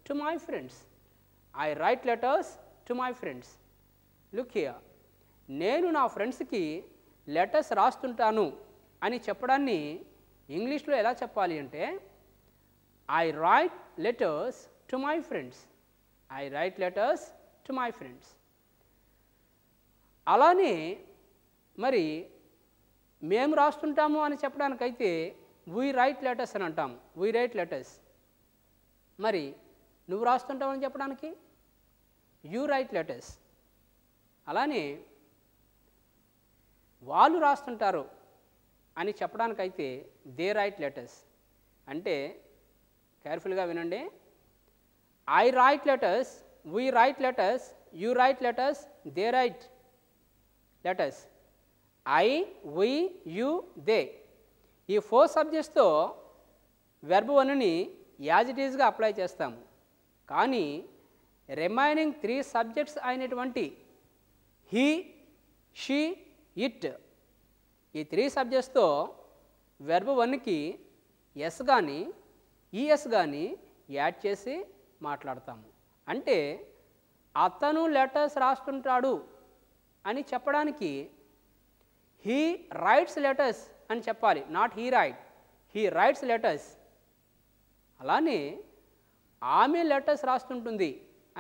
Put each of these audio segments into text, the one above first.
to my friends. I write letters to my friends. Look here. నేను నా ఫ్రెండ్స్కి letters రాస్తుంటాను అని చెప్పడాన్ని ఇంగ్లీష్లో ఎలా చెప్పాలి అంటే I right letters to my friends. I right letters to my friends. అలానే మరి మేము రాస్తుంటాము అని చెప్పడానికైతే వీ రైట్ లెటర్స్ అని అంటాము. We write letters. మరి నువ్వు రాస్తుంటావు అని చెప్పడానికి యూ రైట్ లెటర్స్. అలానే వాళ్ళు రాస్తుంటారు అని చెప్పడానికైతే దే రైట్ లెటర్స్. అంటే కేర్ఫుల్గా వినండి. I right letters, we write letters, you right letters, they right letters. I, we, you, they ఈ 4 సబ్జెక్ట్స్తో వెర్బ్ 1ని యాజ్ ఇట్ ఈజ్గా అప్లై చేస్తాము. కానీ రిమైనింగ్ 3 సబ్జెక్ట్స్ అయినటువంటి హీ, షీ, ఇట్ ఈ 3 సబ్జెక్ట్స్తో వెర్బ్ 1కి ఎస్ కానీ ఈఎస్ కానీ యాడ్ చేసి మాట్లాడతాము. అంటే అతను లెటర్స్ రాస్తుంటాడు అని చెప్పడానికి హీ రైట్స్ లెటర్స్ అని చెప్పాలి. Not he right, he writes letters. అలానే ఆమె లెటర్స్ రాస్తుంటుంది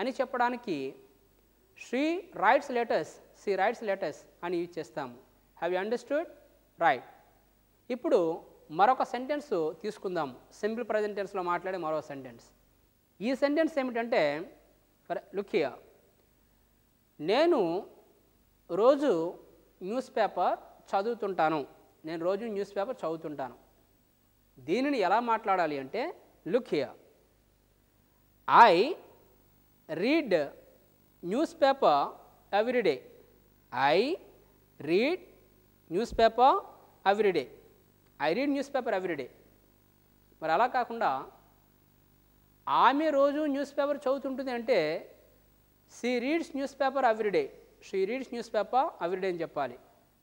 అని చెప్పడానికి she rights letters, she rights letters అని యూజ్ చేస్తాము. Have you understood? రైట్. ఇప్పుడు మరొక సెంటెన్స్ తీసుకుందాము. సింపుల్ ప్రజెంట్ టెన్స్లో మాట్లాడే మరో సెంటెన్స్. ఈ సెంటెన్స్ ఏమిటంటే లుక్ హియర్. నేను రోజు న్యూస్ పేపర్ చదువుతుంటాను. నేను రోజు న్యూస్ పేపర్ చదువుతుంటాను. దీనిని ఎలా మాట్లాడాలి అంటే look here. I read newspaper every day. I read newspaper every day. I read newspaper every day. మరి అలా కాకుండా ఆమె రోజు న్యూస్ పేపర్ చదువుతుంటుంది అంటే she reads newspaper every day. She reads newspaper every day అని చెప్పాలి.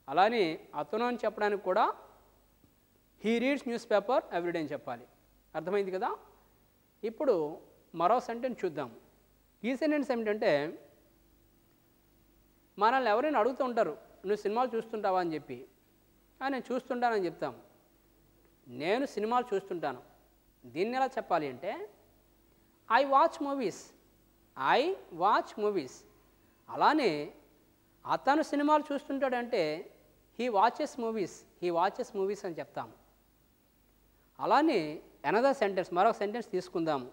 అలానే అతను అని చెప్పడానికి కూడా he reads newspaper every day అని చెప్పాలి. అర్థమైంది కదా? ఇప్పుడు మరో సెంటెన్స్ చూద్దాం. ఈ సెంటెన్స్ ఏమిటంటే మనల్ని ఎవరైనా అడుగుతూ ఉంటారు, నువ్వు సినిమాలు చూస్తుంటావా అని చెప్పి. నేను చూస్తుంటానని చెప్తాము. నేను సినిమాలు చూస్తుంటాను. దీన్ని ఎలా చెప్పాలి అంటే I watch movies. I watch movies. అలానే అతను సినిమాలు చూస్తుంటాడంటే he watches movies. He watches movies అని చెప్తాము. అలానే అనదర్ సెంటెన్స్, మరొక సెంటెన్స్ తీసుకుందాము.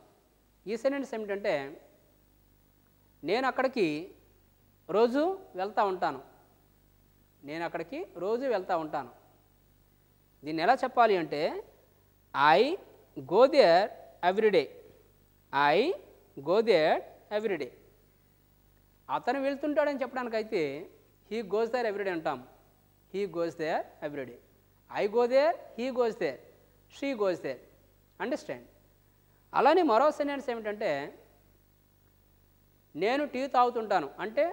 ఈ సెంటెన్స్ ఏమిటంటే నేను అక్కడికి రోజు వెళ్తూ ఉంటాను. నేను అక్కడికి రోజు వెళ్తూ ఉంటాను. దీన్ని ఎలా చెప్పాలి అంటే I go there every day. I go there every day. అతను వెళ్తుంటాడని చెప్పడానికైతే he goes there every day అంటాం. He goes there every day. I go there, he goes there, she goes there. Understand? అలానే మరో సెంటెన్స్ ఏమిటంటే నేను tea తాగుతుంటాను అంటే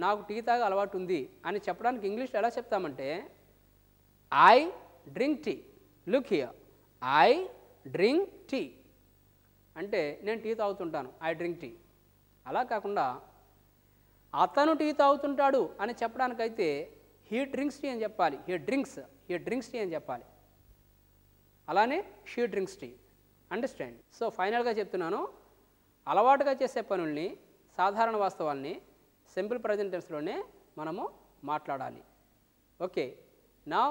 నాకు టీ తాగే అలవాటు ఉంది అని చెప్పడానికి ఇంగ్లీష్లో ఎలా చెప్తామంటే I drink tea. Look here. I drink tea అంటే నేను టీ తాగుతుంటాను. I drink tea. అలా కాకుండా అతను టీ తాగుతుంటాడు అని చెప్పడానికైతే హీ డ్రింక్స్ టీ అని చెప్పాలి. హీ డ్రింక్స్ టీ అని చెప్పాలి. అలానే she drinks tea. Understand? So ఫైనల్గా చెప్తున్నాను, అలవాటుగా చేసే పనుల్ని, సాధారణ వాస్తవాల్ని సింపుల్ ప్రజెంట్ టెన్స్లోనే మనము మాట్లాడాలి. ఓకే, నా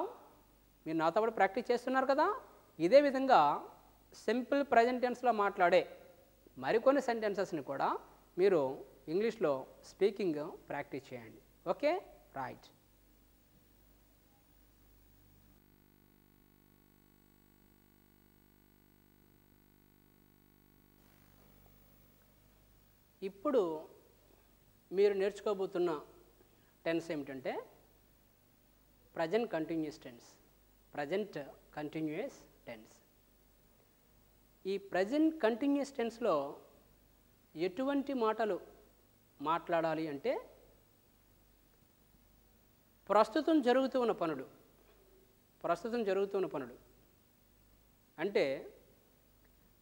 మీరు నాతో పాటు ప్రాక్టీస్ చేస్తున్నారు కదా. ఇదే విధంగా సింపుల్ ప్రజెంట్ టెన్స్లో మాట్లాడే మరికొన్ని సెంటెన్సెస్ని కూడా మీరు ఇంగ్లీష్లో స్పీకింగ్ ప్రాక్టీస్ చేయండి. Okay, right. ఇప్పుడు మీరు నేర్చుకోబోతున్న టెన్స్ ఏమిటంటే present continuous tense. Present continuous tense. ఈ ప్రజెంట్ కంటిన్యూస్ టెన్స్లో ఎటువంటి మాటలు మాట్లాడాలి అంటే ప్రస్తుతం జరుగుతున్న పనులు. ప్రస్తుతం జరుగుతున్న పనులు అంటే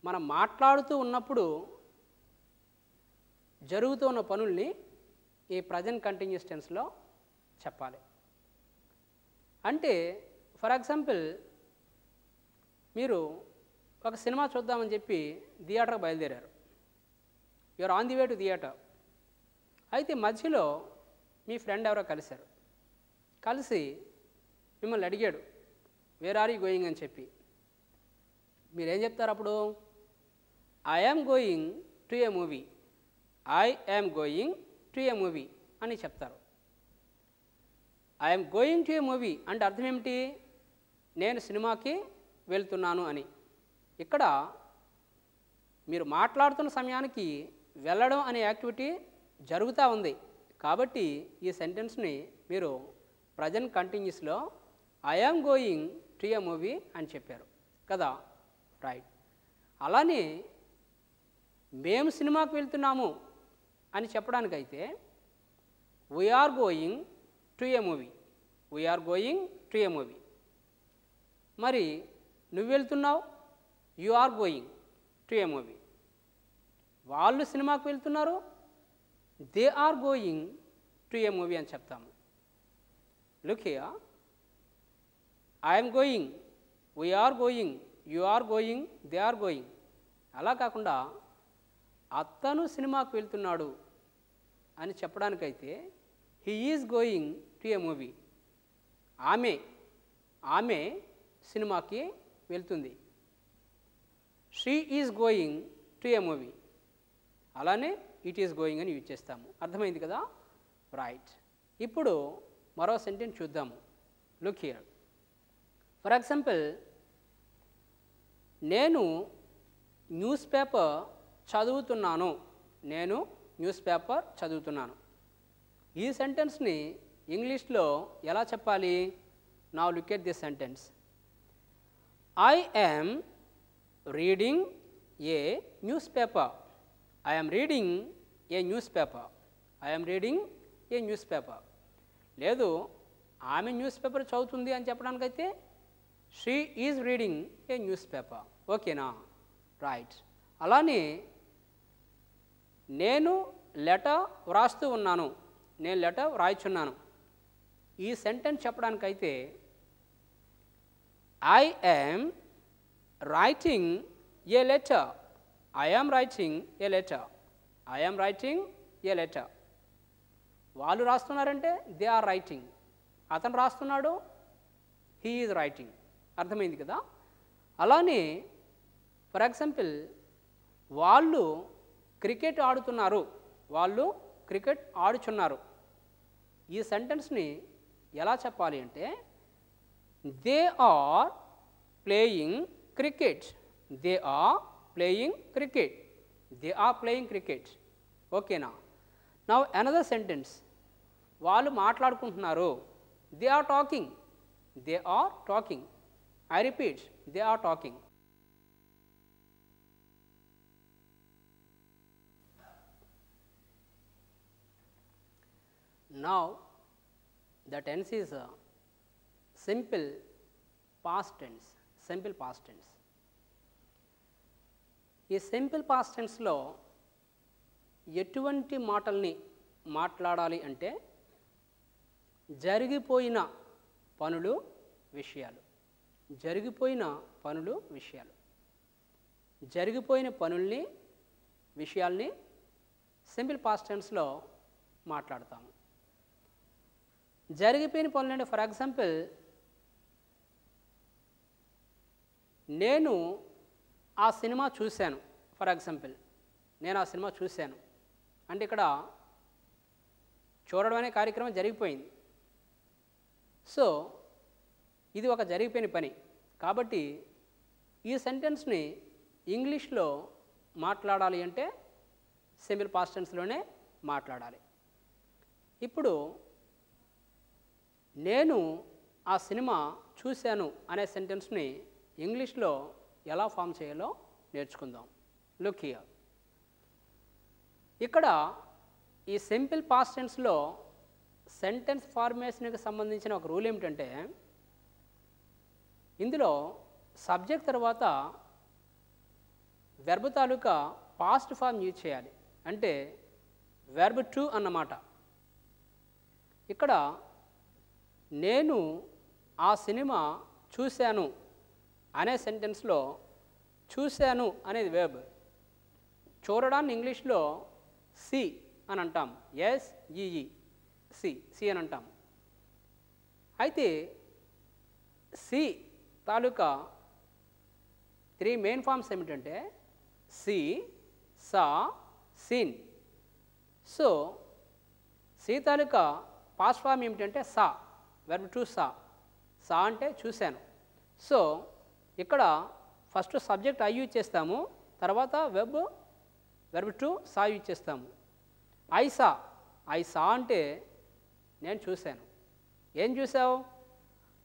మనం మాట్లాడుతూ ఉన్నప్పుడు జరుగుతున్న పనుల్ని ఈ ప్రజెంట్ కంటిన్యూస్ టెన్స్లో చెప్పాలి. అంటే ఫర్ ఎగ్జాంపుల్ మీరు ఒక సినిమా చూద్దామని చెప్పి థియేటర్కి బయలుదేరారు. You are on the way to theatre. అయితే మధ్యలో మీ ఫ్రెండ్ ఎవరో కలిశారు. కలిసి మిమ్మల్ని అడిగాడు వేర్ ఆర్ యూ గోయింగ్ అని చెప్పి. మీరేం చెప్తారు అప్పుడు? I am going to a movie, I am going to a movie అని చెప్తారు. I am going to a movie అంటే అర్థం ఏమిటి? నేను సినిమాకి వెళ్తున్నాను అని. ఇక్కడ మీరు మాట్లాడుతున్న సమయానికి వెళ్ళడం అనే యాక్టివిటీ జరుగుతూ ఉంది. కాబట్టి ఈ సెంటెన్స్ని మీరు ప్రజెంట్ కంటిన్యూస్లో I am going to a movie అని చెప్పారు కదా, రైట్. అలానే మేము సినిమాకి వెళ్తున్నాము అని చెప్పడానికైతే we are going to a movie, we are going to a movie. మరి నువ్వు వెళ్తున్నావు, you are going to a movie. వాళ్ళు సినిమాకి వెళ్తున్నారు, they are going to a movie అని చెప్తాము. Look here, I am going, we are going, you are going, they are going. అలా కాకుండా అతను సినిమాకు వెళ్తున్నాడు అని చెప్పడానికైతే he is going to a movie. ఆమె సినిమాకి వెళ్తుంది. She is going to a movie. అలానే ఇట్ ఈస్ గోయింగ్ అని యూజ్ చేస్తాము. అర్థమైంది కదా, రైట్. ఇప్పుడు మరో సెంటెన్స్ చూద్దాము. Look here. ఫర్ ఎగ్జాంపుల్, నేను న్యూస్ పేపర్ చదువుతున్నాను, నేను న్యూస్ పేపర్ చదువుతున్నాను. ఈ సెంటెన్స్ని ఇంగ్లీష్లో ఎలా చెప్పాలి? Now look at this sentence. I am reading a newspaper, I am reading a newspaper, I am reading a newspaper. లేదు, ఆమె న్యూస్ పేపర్ చదువుతుంది అని చెప్పడానికైతే she is reading a newspaper. ఓకేనా, right. అలానే నేను letter వ్రాస్తూ ఉన్నాను, నేను లెటర్ వ్రాయిచున్నాను. ఈ సెంటెన్స్ చెప్పడానికైతే I am writing a letter, I am writing a letter, I am writing a letter. వాళ్ళు రాస్తున్నారంటే దే ఆర్ రైటింగ్, అతను రాస్తున్నాడు, హీ ఈజ్ రైటింగ్. అర్థమైంది కదా. అలానే ఫర్ ఎగ్జాంపుల్, వాళ్ళు క్రికెట్ ఆడుతున్నారు, వాళ్ళు క్రికెట్ ఆడుచున్నారు. ఈ సెంటెన్స్ని ఎలా చెప్పాలి అంటే they are playing cricket, they are playing cricket, they are playing cricket. ఓకేనా. నౌ అనదర్ సెంటెన్స్, వాళ్ళు మాట్లాడుకుంటున్నారు, they are talking, they are talking. I repeat, they are talking. Now the tense is simple past tense, simple past tense. ఈ simple past టెన్స్లో ఎటువంటి మాటల్ని మాట్లాడాలి అంటే జరిగిపోయిన పనులు, విషయాలు, జరిగిపోయిన పనులు, విషయాలు, జరిగిపోయిన పనుల్ని, విషయాల్ని సింపుల్ పాస్ట్ టెన్స్లో మాట్లాడతాము. జరిగిపోయిన పనులు అంటే ఫర్ ఎగ్జాంపుల్, నేను ఆ సినిమా చూశాను. ఫర్ ఎగ్జాంపుల్, నేను ఆ సినిమా చూశాను అంటే ఇక్కడ చూడడం అనే కార్యక్రమం జరిగిపోయింది. సో ఇది ఒక జరిగిపోయిన పని. కాబట్టి ఈ సెంటెన్స్ని ఇంగ్లీష్లో మాట్లాడాలి అంటే సింపుల్ పాస్ట్ టెన్స్లోనే మాట్లాడాలి. ఇప్పుడు నేను ఆ సినిమా చూశాను అనే సెంటెన్స్ని ఇంగ్లీష్లో ఎలా ఫామ్ చేయాలో నేర్చుకుందాం. Look here. ఇక్కడ ఈ సింపుల్ పాస్ట్ టెన్స్లో సెంటెన్స్ ఫార్మేషన్కి సంబంధించిన ఒక రూల్ ఏమిటంటే ఇందులో సబ్జెక్ట్ తర్వాత వెర్బ్ తాలూకా పాస్ట్ ఫామ్ యూజ్ చేయాలి. అంటే వెర్బ్ టు అన్నమాట. ఇక్కడ నేను ఆ సినిమా చూశాను అనే సెంటెన్స్లో చూశాను అనేది వెర్బ్. చూడడాన్ని ఇంగ్లీష్లో సి అని అంటాం. SEE సి అని అంటాం. అయితే సి తాలూకా 3 మెయిన్ ఫార్మ్స్ ఏమిటంటే సి, సా, సీన్. సో సి తాలూకా పాస్ట్ ఫార్మ్ ఏమిటంటే సా, వెర్బ్ టు సా. సా అంటే చూశాను. సో ఇక్కడ ఫస్ట్ సబ్జెక్ట్ ఐ యూజ్ చేస్తాము, తర్వాత వెర్బ్ టు సా యూజ్ చేస్తాము. ఐ సా అంటే నేను చూశాను. ఏం చూసావు?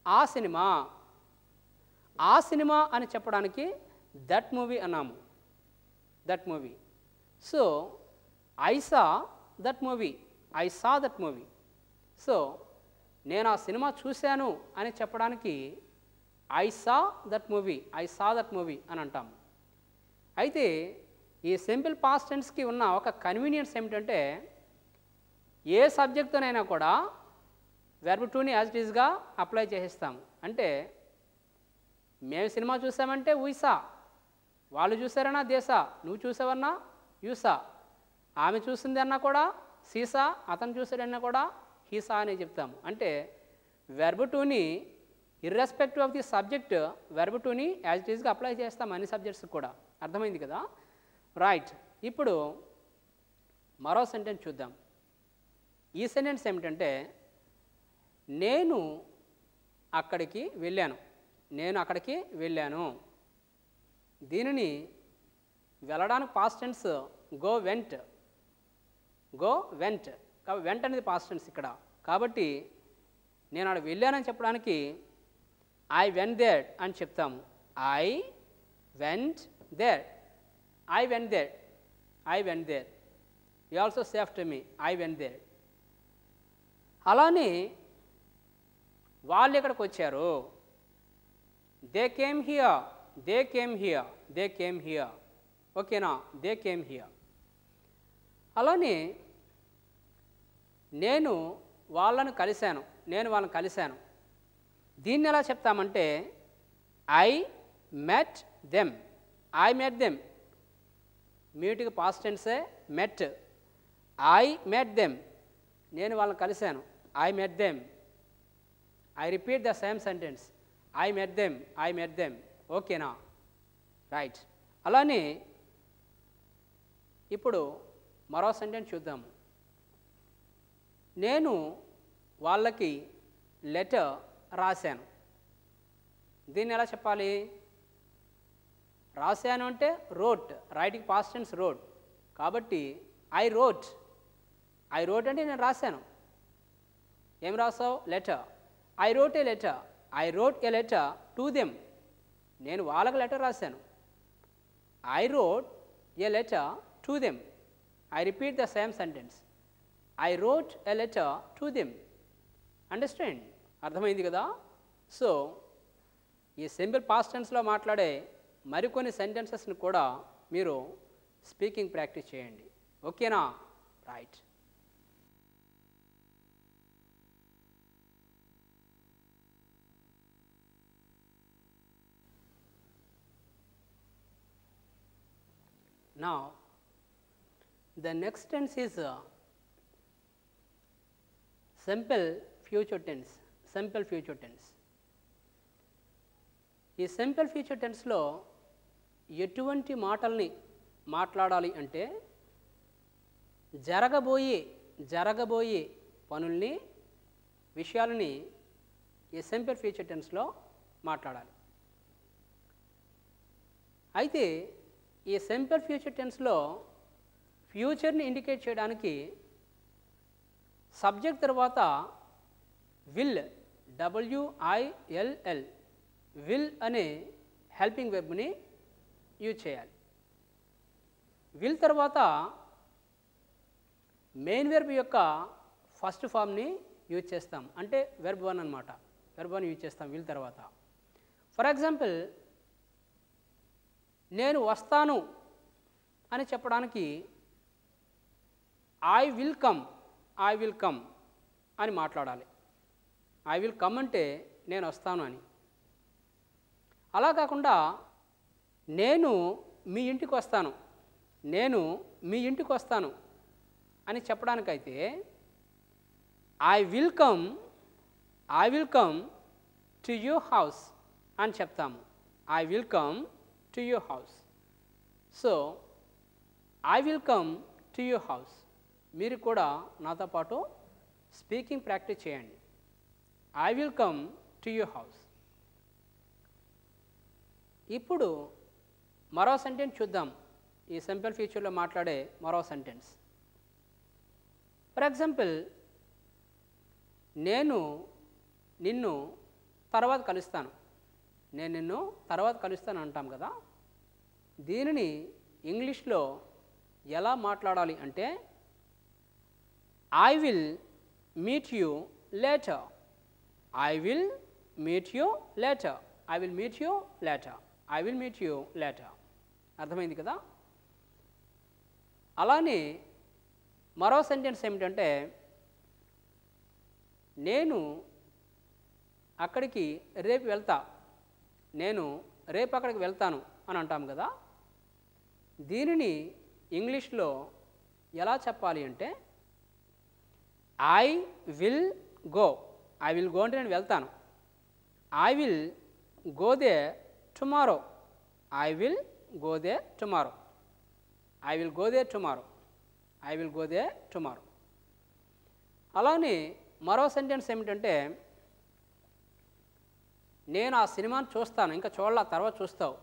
ఆ సినిమా. ఆ సినిమా అని చెప్పడానికి దట్ మూవీ అన్నాము, that movie. So I saw that movie, I saw that movie. So నేను ఆ సినిమా చూశాను అని చెప్పడానికి I saw that movie, I saw that movie అని అంటాము. అయితే ఈ సింపుల్ పాస్ట్ టెన్స్కి ఉన్న ఒక కన్వీనియన్స్ ఏమిటంటే ఏ సబ్జెక్ట్తోనైనా కూడా వెర్బ్ టుని యాజ్ ఇట్ ఈజ్గా అప్లై చేసేస్తాము. అంటే మేము సినిమా చూసామంటే ఉయ్సా, వాళ్ళు చూసారన్నా దేశా, నువ్వు చూసావన్నా యూసా, ఆమె చూసింది అన్నా కూడా సీసా, అతను చూసాడన్నా కూడా హీసా అని చెప్తాము. అంటే వెర్బ్ టుని irrespective of the subject verb టుని యాజ్ ఇట్ ఈజ్గా అప్లై చేస్తాం అన్ని సబ్జెక్ట్స్కి కూడా. అర్థమైంది కదా? రైట్. ఇప్పుడు మరో సెంటెన్స్ చూద్దాం. ఈ సెంటెన్స్ ఏమిటంటే నేను అక్కడికి వెళ్ళాను, నేను అక్కడికి వెళ్ళాను. దీనిని వెళ్ళడానికి past tense go went, go went. కాబట్టి వెంట్ అనేది పాస్ట్ టెన్స్ ఇక్కడ. కాబట్టి నేను అక్కడ వెళ్ళానని చెప్పడానికి ఐ వెంట్ దేర్ అని చెప్తాము. I went there, I went there, I went there. You also say after me, I went there. అలానే వాళ్ళు ఎక్కడికి వచ్చారు? They came here, they came here, they came here. ఓకేనా? They came here. అలానే నేను వాళ్ళను కలిశాను, నేను వాళ్ళని కలిశాను. దీన్ని ఎలా చెప్తామంటే I met them, I met them. మీట్కి past tense met. I met them, నేను వాళ్ళని కలిశాను. I met them. I repeat the same sentence, I met them, I met them. ఓకేనా? రైట్. అలానే ఇప్పుడు మరో సెంటెన్స్ చూద్దాము. నేను వాళ్ళకి లెటర్ రాశాను. దీన్ని ఎలా చెప్పాలి? రాశాను అంటే wrote, writing past tense wrote. కాబట్టి ఐ రోట్, ఐ రోట్ అంటే నేను రాశాను. ఏం రాసావు? Letter. I wrote a letter, I wrote a letter to them. నేను వాళ్ళకి లెటర్ రాశాను. I wrote a letter to them. I repeat the same sentence, I wrote a letter to them. Understand? అర్థమైంది కదా? సో ఈ simple past టెన్స్లో మాట్లాడే మరికొన్ని సెంటెన్సెస్ని కూడా మీరు స్పీకింగ్ ప్రాక్టీస్ చేయండి. ఓకేనా? Right. Now the next tense is simple future tense. Simple future tense. ఈ సింపుల్ ఫ్యూచర్ టెన్స్లో ఎటువంటి మాటల్ని మాట్లాడాలి అంటే జరగబోయే పనుల్ని, విషయాలని ఈ సింపుల్ ఫ్యూచర్ టెన్స్లో మాట్లాడాలి. అయితే ఈ సింపుల్ ఫ్యూచర్ టెన్స్లో ఫ్యూచర్ని ఇండికేట్ చేయడానికి సబ్జెక్ట్ తర్వాత విల్, WILL, విల్ అనే హెల్పింగ్ వెర్బ్ని యూజ్ చేయాలి. విల్ తర్వాత మెయిన్ వెర్బ్ యొక్క ఫస్ట్ ఫామ్ని యూజ్ చేస్తాం. అంటే వెర్బ్ 1 అనమాట. వెర్బ్ 1 యూజ్ చేస్తాం విల్ తర్వాత. ఫర్ ఎగ్జాంపుల్, నేను వస్తాను అని చెప్పడానికి ఐ విల్ కమ్ అని మాట్లాడాలి. ఐ విల్ కమ్ అంటే నేను వస్తాను అని. అలా కాకుండా నేను మీ ఇంటికి వస్తాను అని చెప్పడానికైతే I will come to your house అని చెప్తాము. I will come to your house. So I will come to your house. మీరు కూడా నాతో పాటు స్పీకింగ్ ప్రాక్టీస్ చేయండి. I will come to your house. ఇప్పుడు మరో సెంటెన్స్ చూద్దాం. ఈ సింపుల్ ఫ్యూచర్లో మాట్లాడే మరో సెంటెన్స్. ఫర్ ఎగ్జాంపుల్, నేను నిన్ను తర్వాత కలుస్తాను అంటాం కదా. దీనిని ఇంగ్లీష్లో ఎలా మాట్లాడాలి అంటే I will meet you later. అర్థమైంది కదా. అలానే మరో సెంటెన్స్ ఏమిటంటే నేను అక్కడికి రేపు వెళ్తాను అని అంటాం కదా. దీనిని ఇంగ్లీష్లో ఎలా చెప్పాలి అంటే ఐ విల్ గో అంటే నేను వెళ్తాను. I will go there tomorrow. అలానే మరో సెంటెన్స్ ఏమిటంటే నేను ఆ సినిమాను చూస్తాను, ఇంకా చూడాల, తర్వాత చూస్తావు,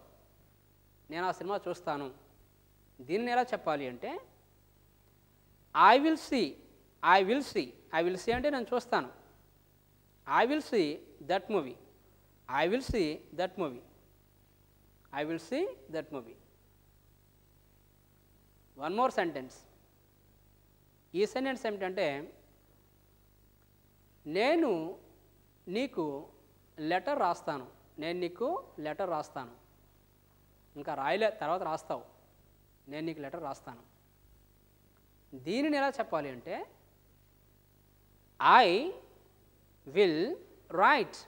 నేను ఆ సినిమా చూస్తాను. దీన్ని ఎలా చెప్పాలి అంటే ఐ విల్ సీ అంటే నేను చూస్తాను. I will see that movie. One more sentence. ఈ సెంటెన్స్ ఏమిటంటే నేను నీకు లెటర్ రాస్తాను. ఇంకా రాయలే, తర్వాత రాస్తావు. నేను నీకు లెటర్ రాస్తాను. దీనిని ఎలా చెప్పాలి అంటే I will write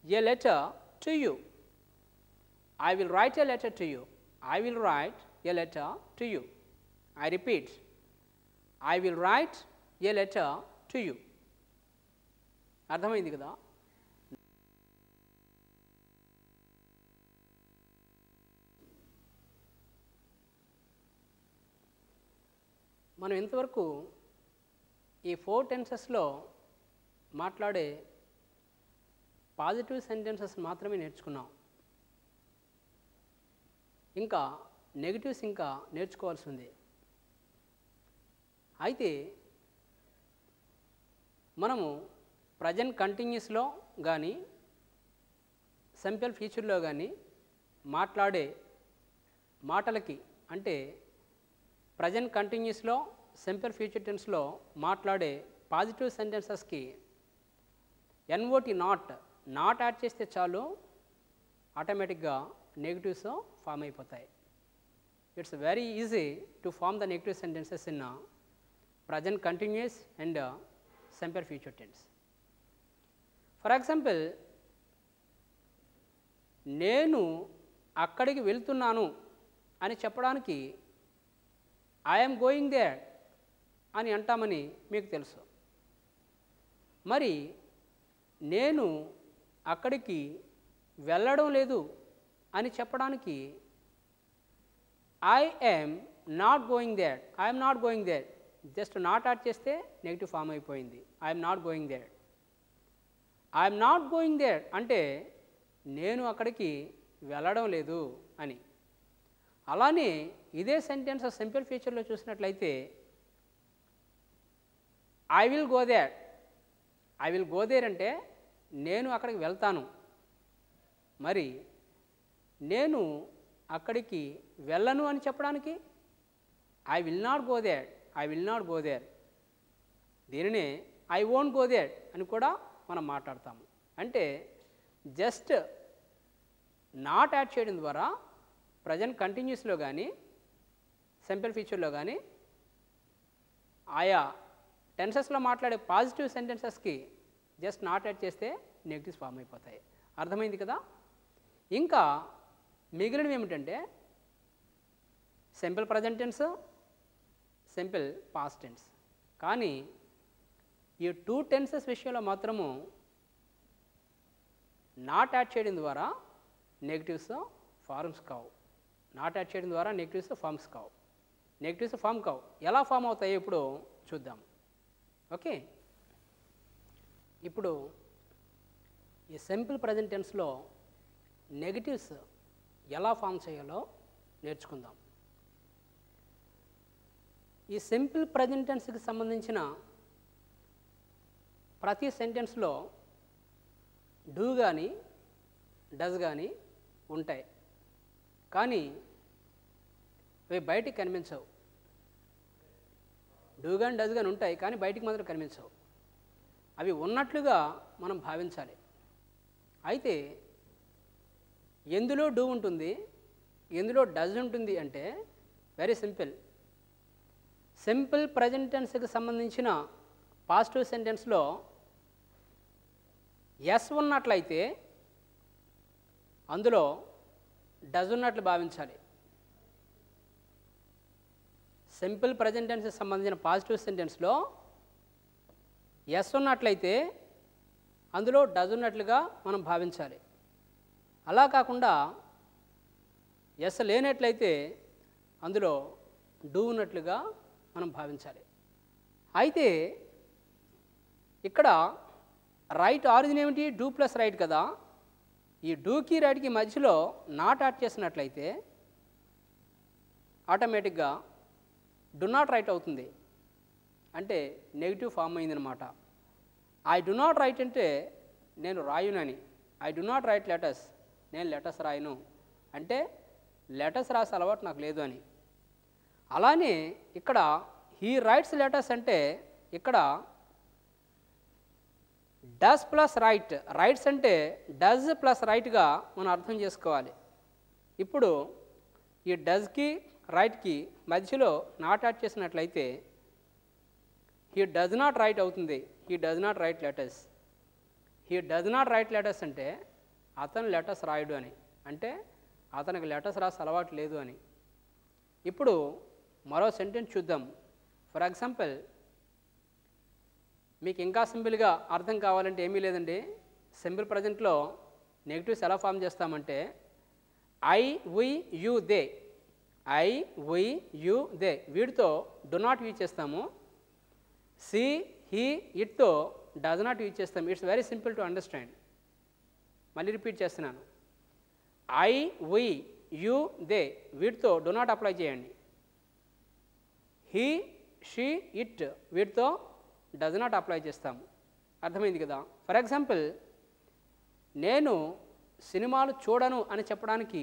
A letter to you. I repeat, I will write a letter to you. అర్థమైంది కదా. మనం ఇంతవరకు ఈ 4 టెన్సెస్లో మాట్లాడే పాజిటివ్ సెంటెన్సెస్ మాత్రమే నేర్చుకున్నాం. ఇంకా నెగిటివ్స్ ఇంకా నేర్చుకోవాల్సి ఉంది. అయితే మనము ప్రజెంట్ కంటిన్యూస్లో కానీ సింపుల్ ఫ్యూచర్లో కానీ మాట్లాడే మాటలకి, అంటే ప్రజెంట్ కంటిన్యూస్లో సింపుల్ ఫ్యూచర్ టెన్స్లో మాట్లాడే పాజిటివ్ సెంటెన్సెస్కి ఎన్ఓటి నాట్ యాడ్ చేస్తే చాలు, ఆటోమేటిక్గా నెగిటివ్స్ ఫామ్ అయిపోతాయి. It's very easy to form the negative sentences in present continuous and simple future tense. For example, నేను అక్కడికి వెళ్తున్నాను అని చెప్పడానికి ఐఎమ్ గోయింగ్ దేర్ అని అంటామని మీకు తెలుసు. మరి నేను అక్కడికి వెళ్ళడం లేదు అని చెప్పడానికి I'm not going there just not add చేస్తే నెగిటివ్ ఫామ్ అయిపోయింది. ఐఎమ్ నాట్ గోయింగ్ దేర్ అంటే నేను అక్కడికి వెళ్ళడం లేదు అని. అలానే ఇదే సెంటెన్స్ సింపుల్ ఫ్యూచర్లో చూసినట్లయితే ఐ విల్ గో దేర్ అంటే నేను అక్కడికి వెళ్తాను. మరి నేను అక్కడికి వెళ్ళను అని చెప్పడానికి I will not go there. దీనినే ఐ వోంట్ గో దేర్ అని కూడా మనం మాట్లాడతాము. అంటే జస్ట్ నాట్ యాడ్ చేయడం ద్వారా ప్రజెంట్ కంటిన్యూస్లో కానీ సింపుల్ ఫ్యూచర్లో కానీ ఆయా టెన్సెస్లో మాట్లాడే పాజిటివ్ సెంటెన్సెస్కి జస్ట్ నాట్ యాడ్ చేస్తే నెగిటివ్స్ ఫామ్ అయిపోతాయి. అర్థమైంది కదా. ఇంకా మిగిలినవి ఏమిటంటే simple present tense, simple past tense. కానీ ఈ 2 టెన్సెస్ విషయంలో మాత్రము నాట్ యాడ్ చేయడం ద్వారా నెగిటివ్స్ ఫార్మ్స్ కావు. నాట్ యాడ్ చేయడం ద్వారా నెగిటివ్స్ ఫార్మ్స్ కావు. నెగిటివ్స్ ఫామ్ కావు. ఎలా ఫామ్ అవుతాయో ఇప్పుడు చూద్దాం. ఓకే, ఇప్పుడు ఈ సింపుల్ ప్రజెంట్ టెన్స్లో నెగిటివ్స్ ఎలా ఫామ్ చేయాలో నేర్చుకుందాం. ఈ సింపుల్ ప్రజెంట్ టెన్స్కి సంబంధించిన ప్రతి సెంటెన్స్లో డూ కానీ డస్ కానీ ఉంటాయి. కానీ అవి బయటికి కనిపించవు. డూ కానీ డస్ కానీ ఉంటాయి, కానీ బయటికి మాత్రం కనిపించవు. అవి ఉన్నట్లుగా మనం భావించాలి. అయితే ఎందులో డూ ఉంటుంది, ఎందులో డస్ ఉంటుంది అంటే వెరీ సింపుల్. సింపుల్ ప్రజెంట్ టెన్స్కి సంబంధించిన పాజిటివ్ సెంటెన్స్లో ఎస్ ఉన్నట్లయితే అందులో డస్ ఉన్నట్లు భావించాలి. సింపుల్ ప్రజెంట్ టెన్స్కి సంబంధించిన పాజిటివ్ సెంటెన్స్లో ఎస్ ఉన్నట్లయితే అందులో డస్ ఉన్నట్లుగా మనం భావించాలి. అలా కాకుండా ఎస్ లేనట్లయితే అందులో డూ ఉన్నట్లుగా మనం భావించాలి. అయితే ఇక్కడ రైట్ ఆరిజిన్ ఏమిటి? డూ ప్లస్ రైట్ కదా. ఈ డూకి రైట్కి మధ్యలో నాట్ యాడ్ చేసినట్లయితే ఆటోమేటిక్గా డు నాట్ రైట్ అవుతుంది. అంటే నెగిటివ్ ఫామ్ అయిందనమాట. ఐ డు నాట్ రైట్ అంటే నేను రాయునని. I do not write letters, నేను లెటర్స్ రాయను అంటే లెటర్స్ రాసే అలవాటు నాకు లేదు అని. అలానే ఇక్కడ హీ రైట్స్ లెటర్స్ అంటే ఇక్కడ డస్ ప్లస్ రైట్, రైట్స్ అంటే డస్ ప్లస్ రైట్గా మనం అర్థం చేసుకోవాలి. ఇప్పుడు ఈ డస్కి రైట్కి మధ్యలో నాట్ యాడ్ చేసినట్లయితే హీ డస్ నాట్ రైట్ అవుతుంది. He does not write letters. He does not write letters అంటే అతను లెటర్స్ రాయడు అని, అంటే అతనికి లెటర్స్ రాసే అలవాటు లేదు అని. ఇప్పుడు మరో సెంటెన్స్ చూద్దాం. ఫర్ ఎగ్జాంపుల్, మీకు ఇంకా సింపుల్గా అర్థం కావాలంటే ఏమీ లేదండి. సింపుల్ ప్రజెంట్లో నెగిటివ్స్ ఎలా ఫామ్ చేస్తామంటే I, we, you, they. I, we, you, they వీటితో డు నాట్ యూజ్ చేస్తాము. సి, హీ, ఇట్తో డస్ నాట్ యూజ్ చేస్తాము. It's very simple to understand. మళ్ళీ రిపీట్ చేస్తున్నాను. ఐ, వి, యూ, దే వీటితో డు నాట్ అప్లై చేయండి. హీ, షీ, ఇట్ వీటితో does not apply చేస్తాము. అర్థమైంది కదా. ఫర్ ఎగ్జాంపుల్, నేను సినిమాలు చూడను అని చెప్పడానికి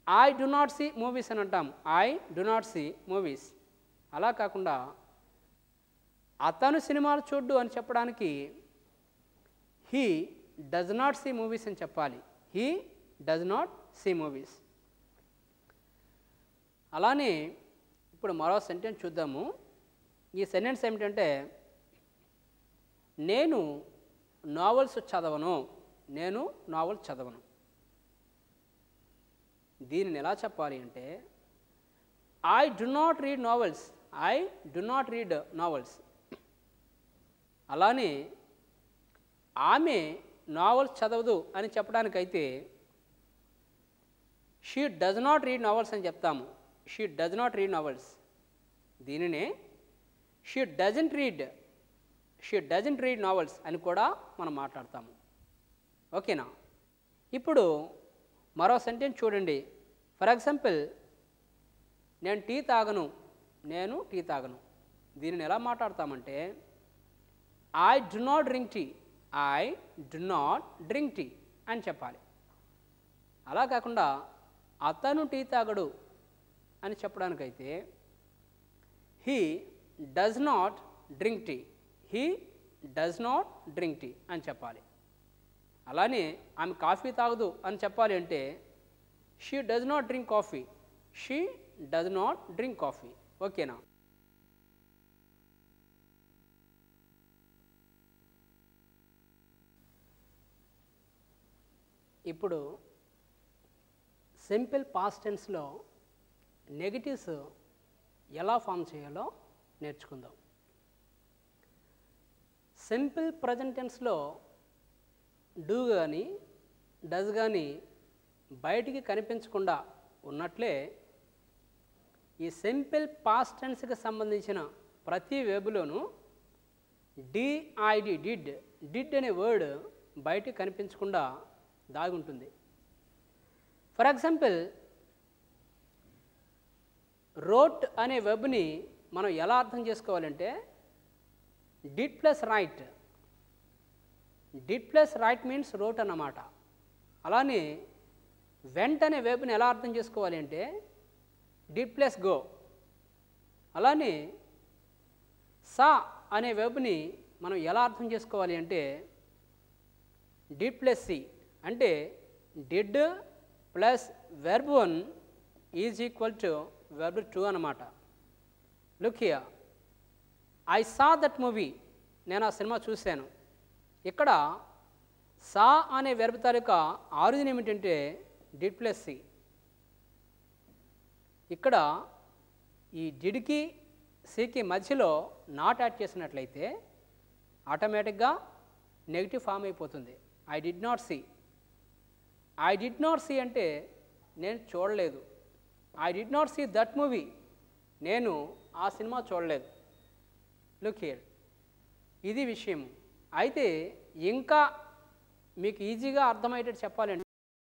I do not see movies అని అంటాము. I do not see movies. అలా కాకుండా అతను సినిమాలు చూడ్డు అని చెప్పడానికి he does not see movies అని చెప్పాలి. He does not see movies. అలానే ఇప్పుడు మరో సెంటెన్స్ చూద్దాము. ఈ సెంటెన్స్ ఏమిటంటే నేను నావెల్స్ చదవను. నేను నావెల్స్ చదవను. దీనిని ఎలా చెప్పాలి అంటే I do not read novels. I do not read novels. అలానే ఆమె నావెల్స్ చదవదు అని చెప్పడానికైతే she does not read novels అని చెప్తాము. She does not read novels. దీనినే షీ డజంట్ రీడ్ నావెల్స్ అని కూడా మనం మాట్లాడతాము. ఓకేనా. ఇప్పుడు మరో సెంటెన్స్ చూడండి. ఫర్ ఎగ్జాంపుల్, నేను టీ తాగను. నేను టీ తాగను. దీనిని ఎలా మాట్లాడతామంటే I do not drink tea. I do not drink tea అని చెప్పాలి. అలా కాకుండా అతను టీ తాగడు అని చెప్పడానికైతే he does not drink tea. He does not drink tea అని చెప్పాలి. అలానే ఆమె కాఫీ తాగదు అని చెప్పాలి అంటే she does not drink coffee. She does not drink coffee. ఓకేనా? ఇప్పుడు సింపుల్ పాస్ట్ టెన్స్లో నెగటివ్స్ ఎలా ఫామ్ చేయాలో నేర్చుకుందాం. సింపుల్ ప్రజెంట్ టెన్స్లో డూ కానీ డస్ కానీ బయటికి కనిపించకుండా ఉన్నట్లే ఈ సింపుల్ పాస్ట్ టెన్స్కి సంబంధించిన ప్రతి వెబులోనూ డిఐడి డిడ్ అనే వర్డ్ బయటికి కనిపించకుండా దాగి ఉంటుంది. ఫర్ ఎగ్జాంపుల్, రోట్ అనే వెబ్ని మనం ఎలా అర్థం చేసుకోవాలంటే did plus right. Did plus right means wrote అన్నమాట. అలానే వెంట్ అనే వెబ్ని ఎలా అర్థం చేసుకోవాలి అంటే డిడ్ ప్లస్ గో. అలానే సా అనే వెబ్ని మనం ఎలా అర్థం చేసుకోవాలి అంటే డిడ్ ప్లస్ సి. అంటే did plus verb 1 is equal to verb 2 అన్నమాట. Look here, I saw that movie. నేను ఆ సినిమా చూశాను. ఇక్కడ సా అనే వెర్బ్ తాలూకా ఆరిజిన్ ఏమిటంటే డిడ్ ప్లస్ సి. ఇక్కడ ఈ డిడ్కి సికి మధ్యలో నాట్ యాడ్ చేసినట్లయితే ఆటోమేటిక్గా నెగిటివ్ ఫామ్ అయిపోతుంది. I did not see. I did not see అంటే నేను చూడలేదు. I did not see that movie, నేను ఆ సినిమా చూడలేదు. లుక్ హియర్, ఇది విషయం. అయితే ఇంకా మీకు ఈజీగా అర్థమయ్యేటట్టు చెప్పాలంటే